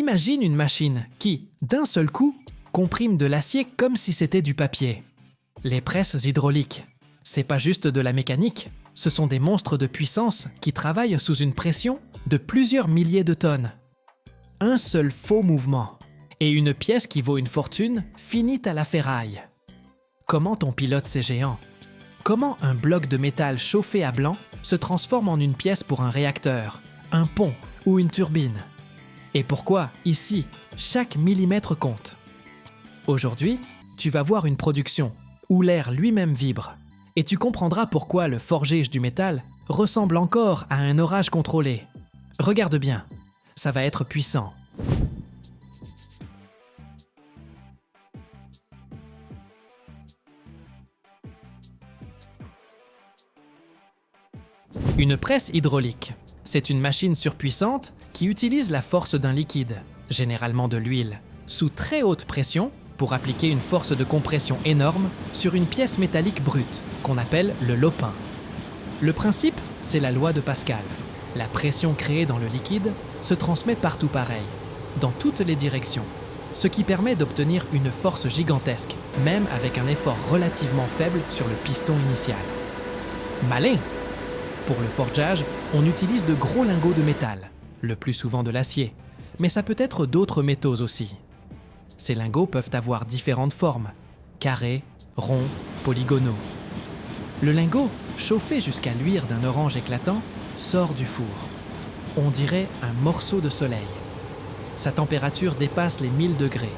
Imagine une machine qui, d'un seul coup, comprime de l'acier comme si c'était du papier. Les presses hydrauliques, c'est pas juste de la mécanique, ce sont des monstres de puissance qui travaillent sous une pression de plusieurs milliers de tonnes. Un seul faux mouvement, et une pièce qui vaut une fortune finit à la ferraille. Comment on pilote ces géants? Comment un bloc de métal chauffé à blanc se transforme en une pièce pour un réacteur, un pont ou une turbine? Et pourquoi, ici, chaque millimètre compte? Aujourd'hui, tu vas voir une production où l'air lui-même vibre, et tu comprendras pourquoi le forgage du métal ressemble encore à un orage contrôlé. Regarde bien, ça va être puissant. Une presse hydraulique, c'est une machine surpuissante qui utilise la force d'un liquide, généralement de l'huile, sous très haute pression pour appliquer une force de compression énorme sur une pièce métallique brute, qu'on appelle le lopin. Le principe, c'est la loi de Pascal. La pression créée dans le liquide se transmet partout pareil, dans toutes les directions, ce qui permet d'obtenir une force gigantesque, même avec un effort relativement faible sur le piston initial. Malin! Pour le forgeage, on utilise de gros lingots de métal, le plus souvent de l'acier, mais ça peut être d'autres métaux aussi. Ces lingots peuvent avoir différentes formes, carrés, ronds, polygonaux. Le lingot, chauffé jusqu'à luire d'un orange éclatant, sort du four. On dirait un morceau de soleil. Sa température dépasse les 1000 degrés.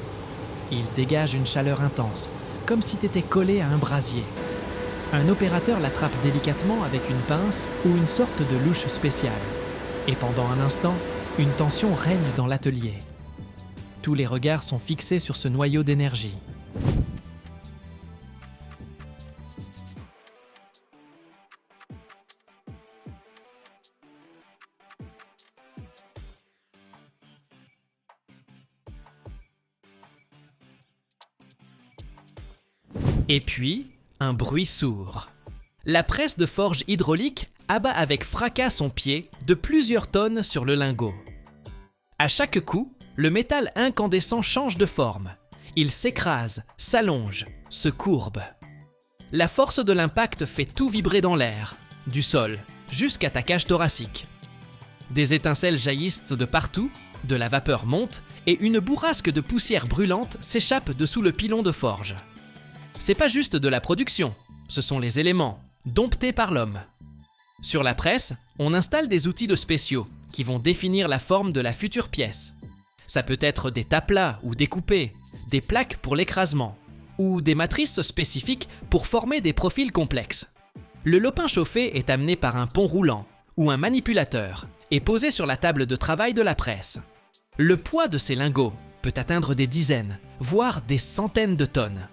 Il dégage une chaleur intense, comme si t'étais collé à un brasier. Un opérateur l'attrape délicatement avec une pince ou une sorte de louche spéciale. Et pendant un instant, une tension règne dans l'atelier. Tous les regards sont fixés sur ce noyau d'énergie. Et puis, un bruit sourd. La presse de forge hydraulique abat avec fracas son pied de plusieurs tonnes sur le lingot. À chaque coup, le métal incandescent change de forme. Il s'écrase, s'allonge, se courbe. La force de l'impact fait tout vibrer dans l'air, du sol jusqu'à ta cage thoracique. Des étincelles jaillissent de partout, de la vapeur monte et une bourrasque de poussière brûlante s'échappe dessous le pilon de forge. C'est pas juste de la production, ce sont les éléments, domptés par l'homme. Sur la presse, on installe des outils de spéciaux qui vont définir la forme de la future pièce. Ça peut être des tas-plats ou découpés, des plaques pour l'écrasement, ou des matrices spécifiques pour former des profils complexes. Le lopin chauffé est amené par un pont roulant ou un manipulateur et posé sur la table de travail de la presse. Le poids de ces lingots peut atteindre des dizaines, voire des centaines de tonnes.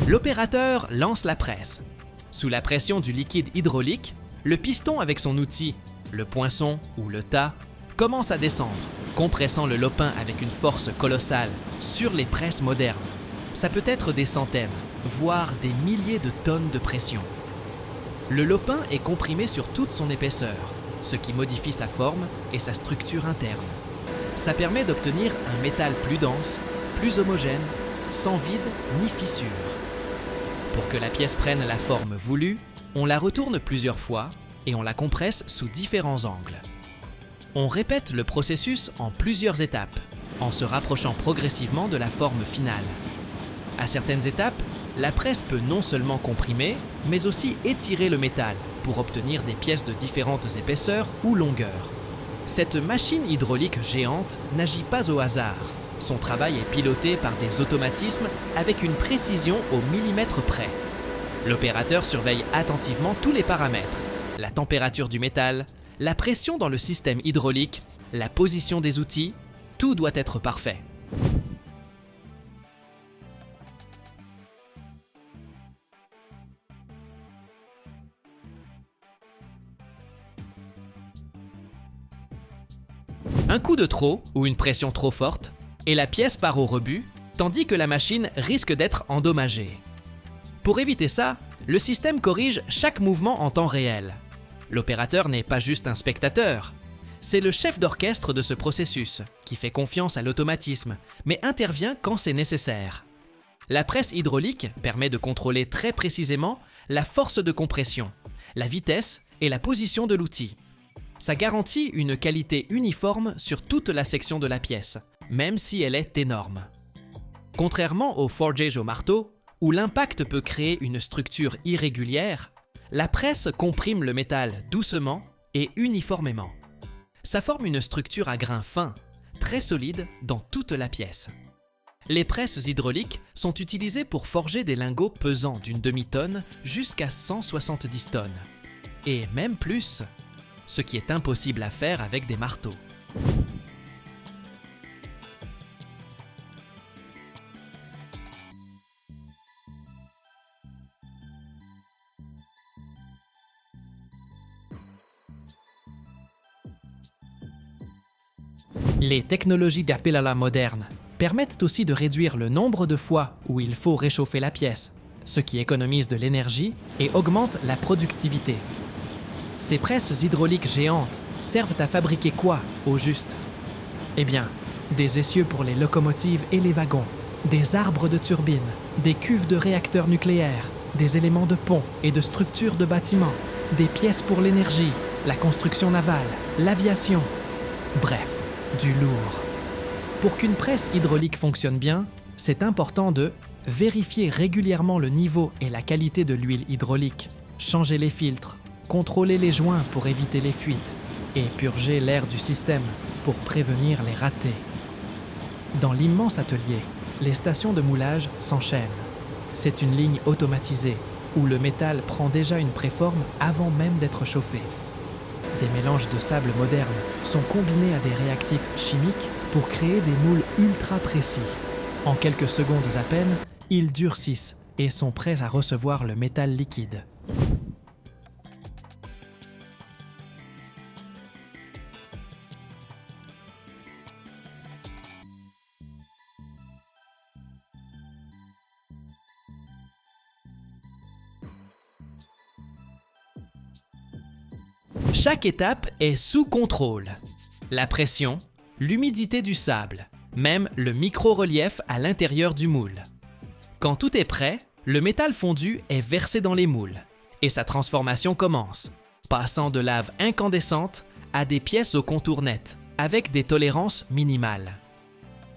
L'opérateur lance la presse. Sous la pression du liquide hydraulique, le piston avec son outil, le poinçon ou le tas, commence à descendre, compressant le lopin avec une force colossale sur les presses modernes. Ça peut être des centaines, voire des milliers de tonnes de pression. Le lopin est comprimé sur toute son épaisseur, ce qui modifie sa forme et sa structure interne. Ça permet d'obtenir un métal plus dense, plus homogène, sans vide ni fissure. Pour que la pièce prenne la forme voulue, on la retourne plusieurs fois et on la compresse sous différents angles. On répète le processus en plusieurs étapes, en se rapprochant progressivement de la forme finale. À certaines étapes, la presse peut non seulement comprimer, mais aussi étirer le métal pour obtenir des pièces de différentes épaisseurs ou longueurs. Cette machine hydraulique géante n'agit pas au hasard. Son travail est piloté par des automatismes avec une précision au millimètre près. L'opérateur surveille attentivement tous les paramètres, la température du métal, la pression dans le système hydraulique, la position des outils, tout doit être parfait. Un coup de trop ou une pression trop forte, et la pièce part au rebut, tandis que la machine risque d'être endommagée. Pour éviter ça, le système corrige chaque mouvement en temps réel. L'opérateur n'est pas juste un spectateur, c'est le chef d'orchestre de ce processus, qui fait confiance à l'automatisme, mais intervient quand c'est nécessaire. La presse hydraulique permet de contrôler très précisément la force de compression, la vitesse et la position de l'outil. Ça garantit une qualité uniforme sur toute la section de la pièce, même si elle est énorme. Contrairement au forgage au marteau, où l'impact peut créer une structure irrégulière, la presse comprime le métal doucement et uniformément. Ça forme une structure à grains fins, très solide dans toute la pièce. Les presses hydrauliques sont utilisées pour forger des lingots pesant d'une demi-tonne jusqu'à 170 tonnes. Et même plus, ce qui est impossible à faire avec des marteaux. Les technologies d'Apilala modernes permettent aussi de réduire le nombre de fois où il faut réchauffer la pièce, ce qui économise de l'énergie et augmente la productivité. Ces presses hydrauliques géantes servent à fabriquer quoi, au juste? Eh bien, des essieux pour les locomotives et les wagons, des arbres de turbines, des cuves de réacteurs nucléaires, des éléments de pont et de structures de bâtiments, des pièces pour l'énergie, la construction navale, l'aviation. Bref, du lourd. Pour qu'une presse hydraulique fonctionne bien, c'est important de vérifier régulièrement le niveau et la qualité de l'huile hydraulique, changer les filtres, contrôler les joints pour éviter les fuites et purger l'air du système pour prévenir les ratés. Dans l'immense atelier, les stations de moulage s'enchaînent. C'est une ligne automatisée où le métal prend déjà une préforme avant même d'être chauffé. Des mélanges de sable modernes sont combinés à des réactifs chimiques pour créer des moules ultra précis. En quelques secondes à peine, ils durcissent et sont prêts à recevoir le métal liquide. Chaque étape est sous contrôle. La pression, l'humidité du sable, même le micro-relief à l'intérieur du moule. Quand tout est prêt, le métal fondu est versé dans les moules et sa transformation commence, passant de lave incandescente à des pièces au contour net, avec des tolérances minimales.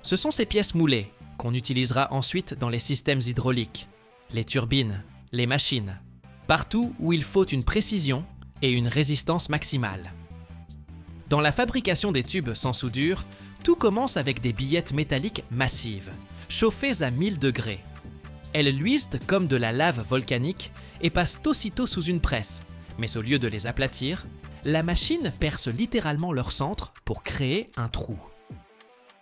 Ce sont ces pièces moulées qu'on utilisera ensuite dans les systèmes hydrauliques, les turbines, les machines, partout où il faut une précision et une résistance maximale. Dans la fabrication des tubes sans soudure, tout commence avec des billettes métalliques massives, chauffées à 1000 degrés. Elles luisent comme de la lave volcanique et passent aussitôt sous une presse, mais au lieu de les aplatir, la machine perce littéralement leur centre pour créer un trou.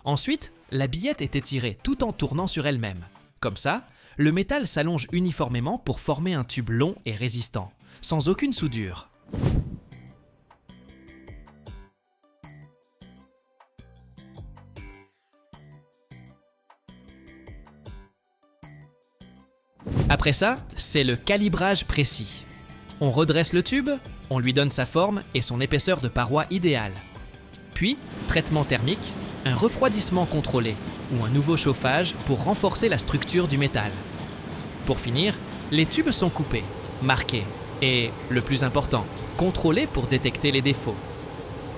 Ensuite, la billette est étirée tout en tournant sur elle-même. Comme ça, le métal s'allonge uniformément pour former un tube long et résistant, sans aucune soudure. Après ça, c'est le calibrage précis. On redresse le tube, on lui donne sa forme et son épaisseur de paroi idéale. Puis, traitement thermique, un refroidissement contrôlé ou un nouveau chauffage pour renforcer la structure du métal. Pour finir, les tubes sont coupés, marqués et, le plus important, contrôlés pour détecter les défauts.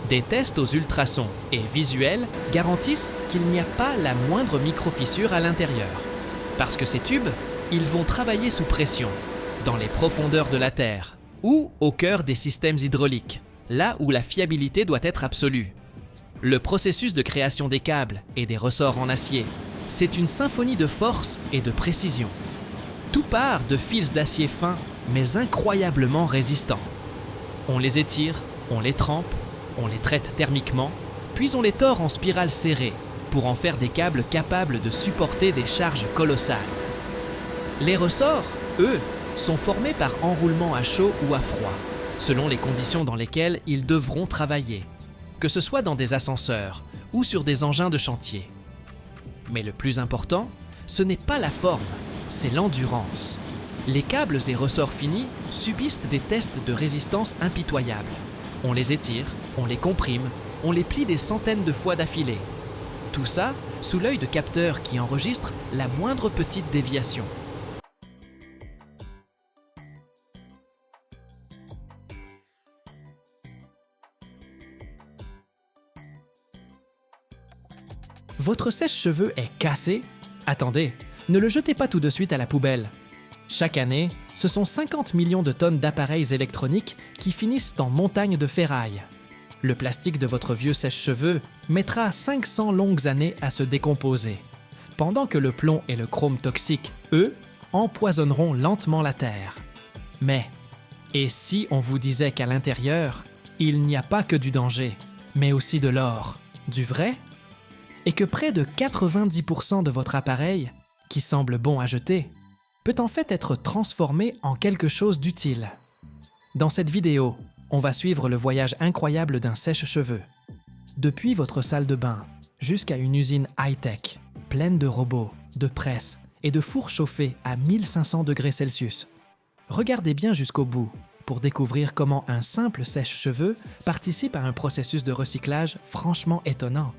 Des tests aux ultrasons et visuels garantissent qu'il n'y a pas la moindre micro-fissure à l'intérieur. Parce que ces tubes, ils vont travailler sous pression, dans les profondeurs de la Terre, ou au cœur des systèmes hydrauliques, là où la fiabilité doit être absolue. Le processus de création des câbles et des ressorts en acier, c'est une symphonie de force et de précision. Tout part de fils d'acier fins, mais incroyablement résistants. On les étire, on les trempe, on les traite thermiquement, puis on les tord en spirale serrée pour en faire des câbles capables de supporter des charges colossales. Les ressorts, eux, sont formés par enroulement à chaud ou à froid, selon les conditions dans lesquelles ils devront travailler, que ce soit dans des ascenseurs ou sur des engins de chantier. Mais le plus important, ce n'est pas la forme, c'est l'endurance. Les câbles et ressorts finis subissent des tests de résistance impitoyables. On les étire, on les comprime, on les plie des centaines de fois d'affilée. Tout ça sous l'œil de capteurs qui enregistrent la moindre petite déviation. Votre sèche-cheveux est cassé? Attendez, ne le jetez pas tout de suite à la poubelle. Chaque année, ce sont 50 millions de tonnes d'appareils électroniques qui finissent en montagnes de ferraille. Le plastique de votre vieux sèche-cheveux mettra 500 longues années à se décomposer, pendant que le plomb et le chrome toxique, eux, empoisonneront lentement la Terre. Mais, et si on vous disait qu'à l'intérieur, il n'y a pas que du danger, mais aussi de l'or, du vrai? Et que près de 90% de votre appareil, qui semble bon à jeter, peut en fait être transformé en quelque chose d'utile. Dans cette vidéo, on va suivre le voyage incroyable d'un sèche-cheveux. Depuis votre salle de bain jusqu'à une usine high-tech, pleine de robots, de presses et de fours chauffés à 1500 degrés Celsius. Regardez bien jusqu'au bout pour découvrir comment un simple sèche-cheveux participe à un processus de recyclage franchement étonnant.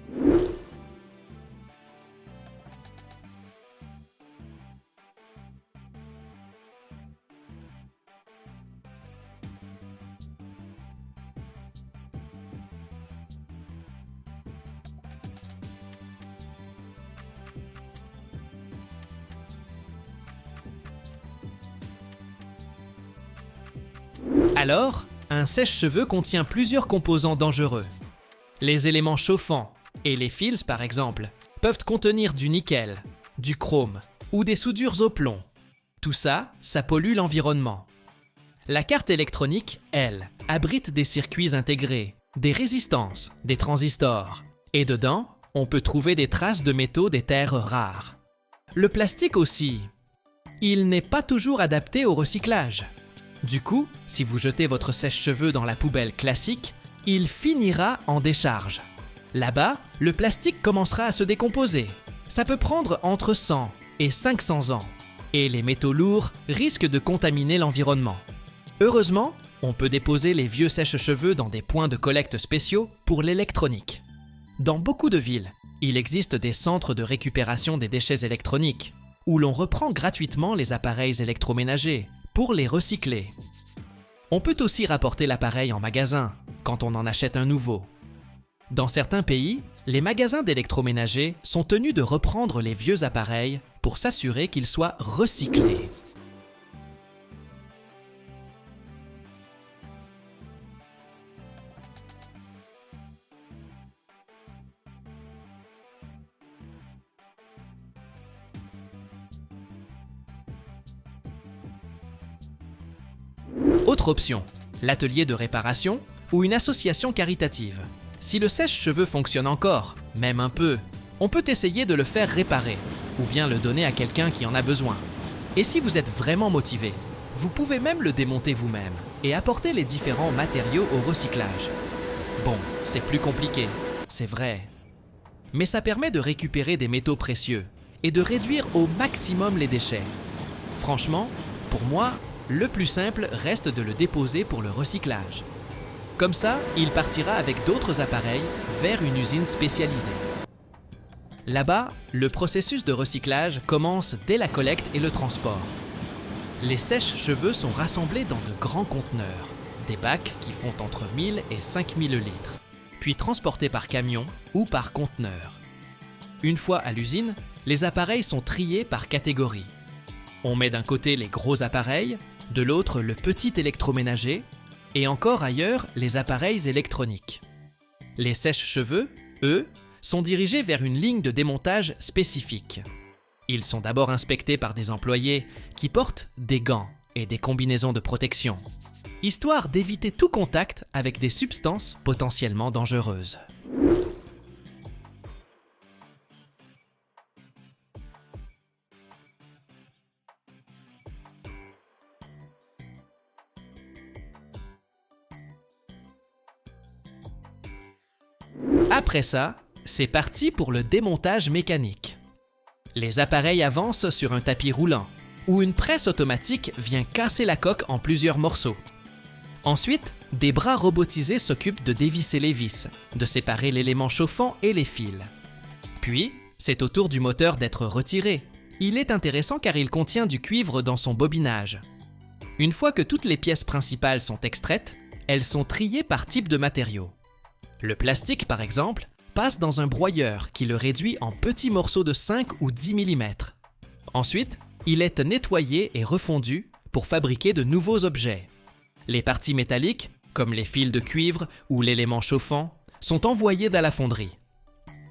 Alors, un sèche-cheveux contient plusieurs composants dangereux. Les éléments chauffants et les fils, par exemple, peuvent contenir du nickel, du chrome ou des soudures au plomb. Tout ça, ça pollue l'environnement. La carte électronique, elle, abrite des circuits intégrés, des résistances, des transistors. Et dedans, on peut trouver des traces de métaux des terres rares. Le plastique aussi. Il n'est pas toujours adapté au recyclage. Du coup, si vous jetez votre sèche-cheveux dans la poubelle classique, il finira en décharge. Là-bas, le plastique commencera à se décomposer. Ça peut prendre entre 100 et 500 ans. Et les métaux lourds risquent de contaminer l'environnement. Heureusement, on peut déposer les vieux sèche-cheveux dans des points de collecte spéciaux pour l'électronique. Dans beaucoup de villes, il existe des centres de récupération des déchets électroniques, où l'on reprend gratuitement les appareils électroménagers, pour les recycler. On peut aussi rapporter l'appareil en magasin, quand on en achète un nouveau. Dans certains pays, les magasins d'électroménager sont tenus de reprendre les vieux appareils pour s'assurer qu'ils soient recyclés. Autre option, l'atelier de réparation ou une association caritative. Si le sèche-cheveux fonctionne encore, même un peu, on peut essayer de le faire réparer ou bien le donner à quelqu'un qui en a besoin. Et si vous êtes vraiment motivé, vous pouvez même le démonter vous-même et apporter les différents matériaux au recyclage. Bon, c'est plus compliqué, c'est vrai. Mais ça permet de récupérer des métaux précieux et de réduire au maximum les déchets. Franchement, pour moi, le plus simple reste de le déposer pour le recyclage. Comme ça, il partira avec d'autres appareils vers une usine spécialisée. Là-bas, le processus de recyclage commence dès la collecte et le transport. Les sèche-cheveux sont rassemblés dans de grands conteneurs, des bacs qui font entre 1000 et 5000 litres, puis transportés par camion ou par conteneur. Une fois à l'usine, les appareils sont triés par catégorie. On met d'un côté les gros appareils, de l'autre le petit électroménager, et encore ailleurs les appareils électroniques. Les sèche-cheveux, eux, sont dirigés vers une ligne de démontage spécifique. Ils sont d'abord inspectés par des employés qui portent des gants et des combinaisons de protection, histoire d'éviter tout contact avec des substances potentiellement dangereuses. Après ça, c'est parti pour le démontage mécanique. Les appareils avancent sur un tapis roulant, où une presse automatique vient casser la coque en plusieurs morceaux. Ensuite, des bras robotisés s'occupent de dévisser les vis, de séparer l'élément chauffant et les fils. Puis, c'est au tour du moteur d'être retiré. Il est intéressant car il contient du cuivre dans son bobinage. Une fois que toutes les pièces principales sont extraites, elles sont triées par type de matériau. Le plastique, par exemple, passe dans un broyeur qui le réduit en petits morceaux de 5 ou 10 mm. Ensuite, il est nettoyé et refondu pour fabriquer de nouveaux objets. Les parties métalliques, comme les fils de cuivre ou l'élément chauffant, sont envoyées dans la fonderie.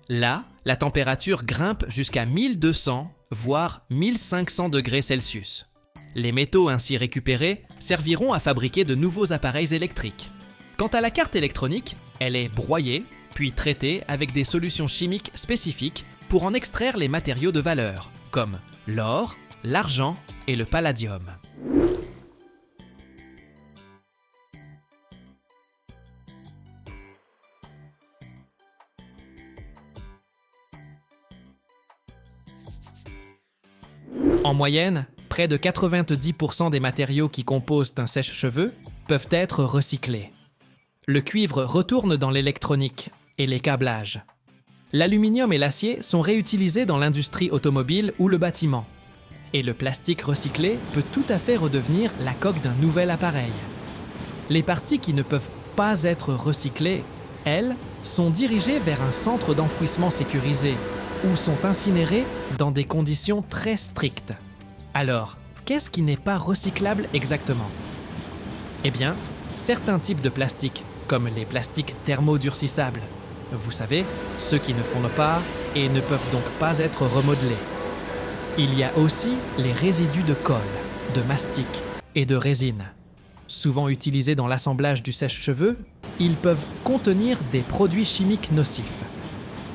Là, la température grimpe jusqu'à 1200, voire 1500 degrés Celsius. Les métaux ainsi récupérés serviront à fabriquer de nouveaux appareils électriques. Quant à la carte électronique, elle est broyée, puis traitée avec des solutions chimiques spécifiques pour en extraire les matériaux de valeur, comme l'or, l'argent et le palladium. En moyenne, près de 90% des matériaux qui composent un sèche-cheveux peuvent être recyclés. Le cuivre retourne dans l'électronique et les câblages. L'aluminium et l'acier sont réutilisés dans l'industrie automobile ou le bâtiment. Et le plastique recyclé peut tout à fait redevenir la coque d'un nouvel appareil. Les parties qui ne peuvent pas être recyclées, elles, sont dirigées vers un centre d'enfouissement sécurisé ou sont incinérées dans des conditions très strictes. Alors, qu'est-ce qui n'est pas recyclable exactement? Eh bien, certains types de plastique, comme les plastiques thermodurcissables, vous savez, ceux qui ne fondent pas et ne peuvent donc pas être remodelés. Il y a aussi les résidus de colle, de mastic et de résine. Souvent utilisés dans l'assemblage du sèche-cheveux, ils peuvent contenir des produits chimiques nocifs.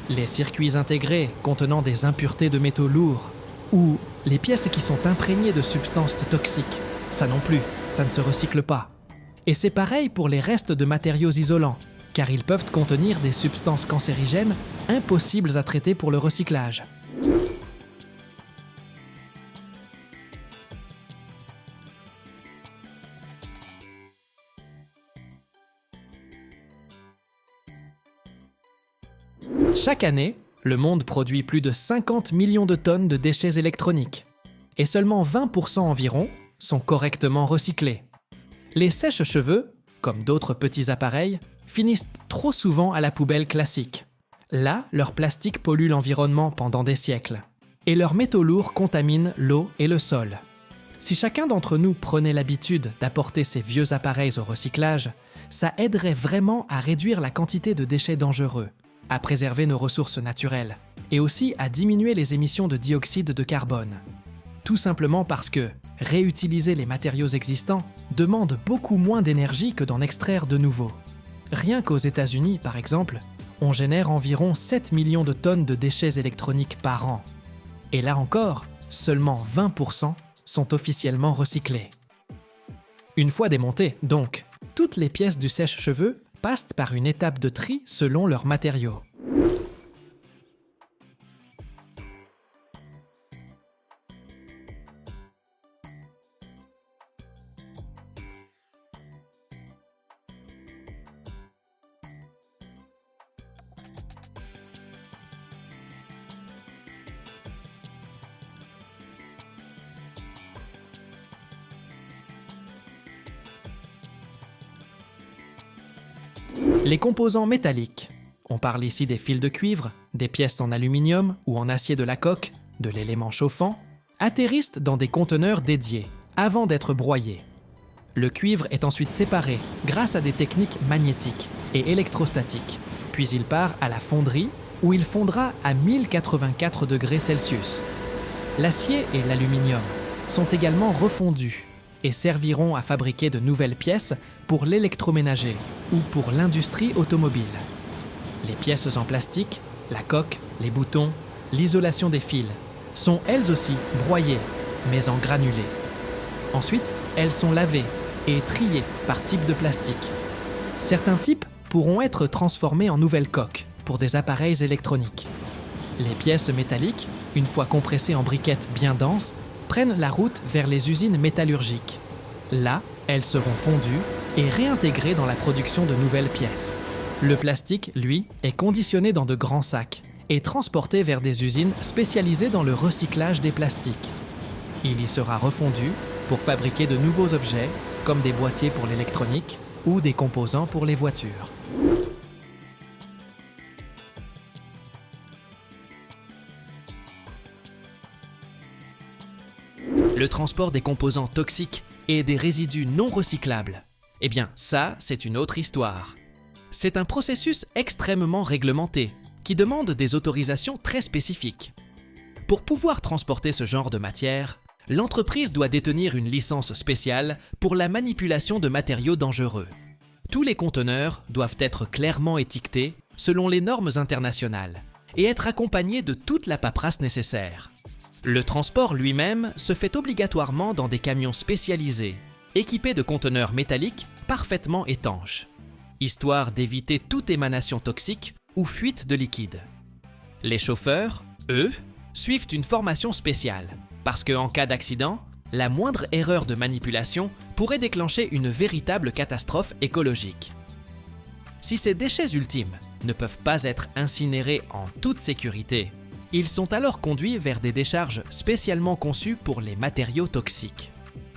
Les circuits intégrés contenant des impuretés de métaux lourds ou les pièces qui sont imprégnées de substances toxiques, ça non plus, ça ne se recycle pas. Et c'est pareil pour les restes de matériaux isolants, car ils peuvent contenir des substances cancérigènes impossibles à traiter pour le recyclage. Chaque année, le monde produit plus de 50 millions de tonnes de déchets électroniques, et seulement 20% environ sont correctement recyclés. Les sèche-cheveux, comme d'autres petits appareils, finissent trop souvent à la poubelle classique. Là, leur plastique pollue l'environnement pendant des siècles, et leurs métaux lourds contaminent l'eau et le sol. Si chacun d'entre nous prenait l'habitude d'apporter ces vieux appareils au recyclage, ça aiderait vraiment à réduire la quantité de déchets dangereux, à préserver nos ressources naturelles et aussi à diminuer les émissions de dioxyde de carbone. Tout simplement parce que réutiliser les matériaux existants demande beaucoup moins d'énergie que d'en extraire de nouveaux. Rien qu'aux États-Unis, par exemple, on génère environ 7 millions de tonnes de déchets électroniques par an. Et là encore, seulement 20% sont officiellement recyclés. Une fois démontées, donc, toutes les pièces du sèche-cheveux passent par une étape de tri selon leurs matériaux. Les composants métalliques. On parle ici des fils de cuivre, des pièces en aluminium ou en acier de la coque, de l'élément chauffant, atterrissent dans des conteneurs dédiés, avant d'être broyés. Le cuivre est ensuite séparé grâce à des techniques magnétiques et électrostatiques, puis il part à la fonderie où il fondra à 1084 degrés Celsius. L'acier et l'aluminium sont également refondus et serviront à fabriquer de nouvelles pièces pour l'électroménager ou pour l'industrie automobile. Les pièces en plastique, la coque, les boutons, l'isolation des fils sont elles aussi broyées, mais en granulés. Ensuite, elles sont lavées et triées par type de plastique. Certains types pourront être transformés en nouvelles coques pour des appareils électroniques. Les pièces métalliques, une fois compressées en briquettes bien denses, prennent la route vers les usines métallurgiques. Là, elles seront fondues et réintégrées dans la production de nouvelles pièces. Le plastique, lui, est conditionné dans de grands sacs et transporté vers des usines spécialisées dans le recyclage des plastiques. Il y sera refondu pour fabriquer de nouveaux objets, comme des boîtiers pour l'électronique ou des composants pour les voitures. Le transport des composants toxiques et des résidus non recyclables. Eh bien, ça, c'est une autre histoire. C'est un processus extrêmement réglementé, qui demande des autorisations très spécifiques. Pour pouvoir transporter ce genre de matière, l'entreprise doit détenir une licence spéciale pour la manipulation de matériaux dangereux. Tous les conteneurs doivent être clairement étiquetés selon les normes internationales et être accompagnés de toute la paperasse nécessaire. Le transport lui-même se fait obligatoirement dans des camions spécialisés, équipés de conteneurs métalliques parfaitement étanches, histoire d'éviter toute émanation toxique ou fuite de liquide. Les chauffeurs, eux, suivent une formation spéciale, parce qu'en cas d'accident, la moindre erreur de manipulation pourrait déclencher une véritable catastrophe écologique. Si ces déchets ultimes ne peuvent pas être incinérés en toute sécurité, ils sont alors conduits vers des décharges spécialement conçues pour les matériaux toxiques.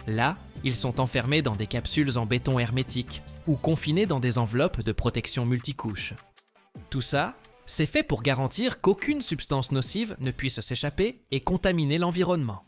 Là, ils sont enfermés dans des capsules en béton hermétique ou confinés dans des enveloppes de protection multicouches. Tout ça, c'est fait pour garantir qu'aucune substance nocive ne puisse s'échapper et contaminer l'environnement.